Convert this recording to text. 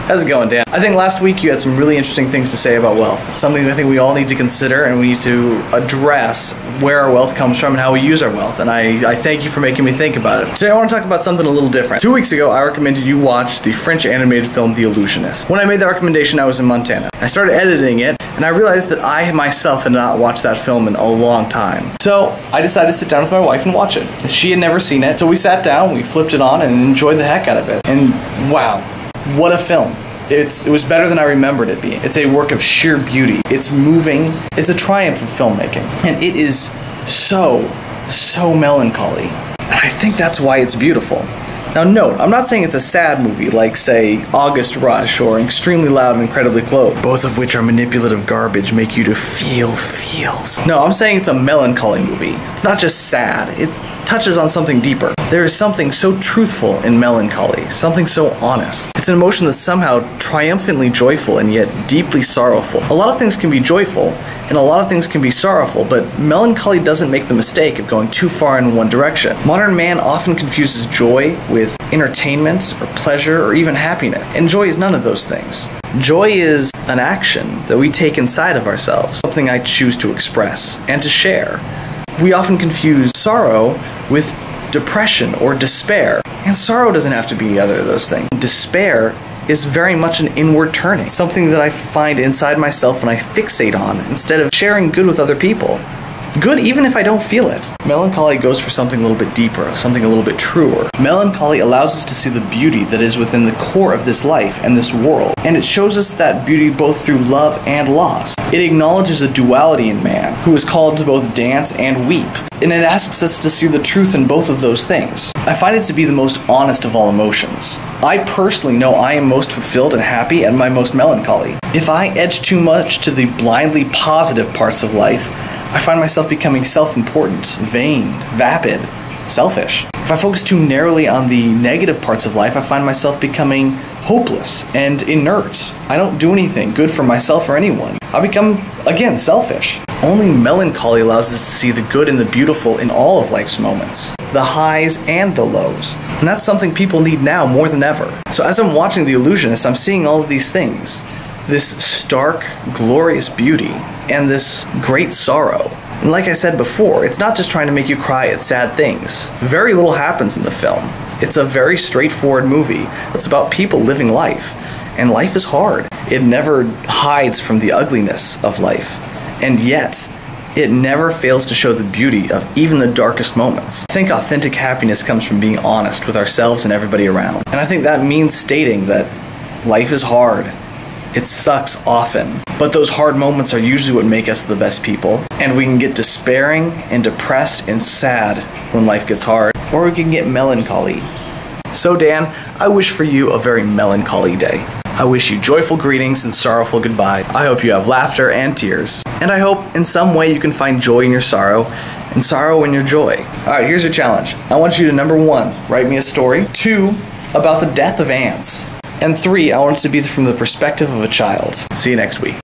How's it going, Dan? I think last week you had some really interesting things to say about wealth. It's something that I think we all need to consider, and we need to address where our wealth comes from and how we use our wealth. And I thank you for making me think about it. Today I want to talk about something a little different. 2 weeks ago, I recommended you watch the French animated film, The Illusionist. When I made that recommendation, I was in Montana. I started editing it, and I realized that I myself had not watched that film in a long time. So I decided to sit down with my wife and watch it. She had never seen it, so we sat down, we flipped it on, and enjoyed the heck out of it. And wow, what a film. It was better than I remembered it being. It's a work of sheer beauty. It's moving. It's a triumph of filmmaking. And it is so melancholy. I think that's why it's beautiful. Now note, I'm not saying it's a sad movie like, say, August Rush or Extremely Loud and Incredibly Close, both of which are manipulative garbage, make you to feel feels. No, I'm saying it's a melancholy movie. It's not just sad. It touches on something deeper. There is something so truthful in melancholy, something so honest. It's an emotion that's somehow triumphantly joyful and yet deeply sorrowful. A lot of things can be joyful, and a lot of things can be sorrowful, but melancholy doesn't make the mistake of going too far in one direction. Modern man often confuses joy with entertainment or pleasure or even happiness, and joy is none of those things. Joy is an action that we take inside of ourselves, something I choose to express and to share. We often confuse sorrow with depression or despair, and sorrow doesn't have to be either of those things. Despair is very much an inward turning, something that I find inside myself and I fixate on instead of sharing good with other people. Good even if I don't feel it. Melancholy goes for something a little bit deeper, something a little bit truer. Melancholy allows us to see the beauty that is within the core of this life and this world, and it shows us that beauty both through love and loss. It acknowledges a duality in man, who is called to both dance and weep, and it asks us to see the truth in both of those things. I find it to be the most honest of all emotions. I personally know I am most fulfilled and happy at my most melancholy. If I edge too much to the blindly positive parts of life, I find myself becoming self-important, vain, vapid, selfish. If I focus too narrowly on the negative parts of life, I find myself becoming hopeless and inert. I don't do anything good for myself or anyone. I become, again, selfish. Only melancholy allows us to see the good and the beautiful in all of life's moments, the highs and the lows. And that's something people need now more than ever. So as I'm watching The Illusionist, I'm seeing all of these things. This stark, glorious beauty, and this great sorrow. And like I said before, it's not just trying to make you cry at sad things. Very little happens in the film. It's a very straightforward movie. It's about people living life, and life is hard. It never hides from the ugliness of life, and yet it never fails to show the beauty of even the darkest moments. I think authentic happiness comes from being honest with ourselves and everybody around. And I think that means stating that life is hard. It sucks often, but those hard moments are usually what make us the best people, and we can get despairing and depressed and sad when life gets hard, or we can get melancholy. So Dan, I wish for you a very melancholy day. I wish you joyful greetings and sorrowful goodbye. I hope you have laughter and tears, and I hope in some way you can find joy in your sorrow and sorrow in your joy. Alright, here's your challenge. I want you to, number 1, write me a story, 2, about the death of ants, and 3, I want it to be from the perspective of a child. See you next week.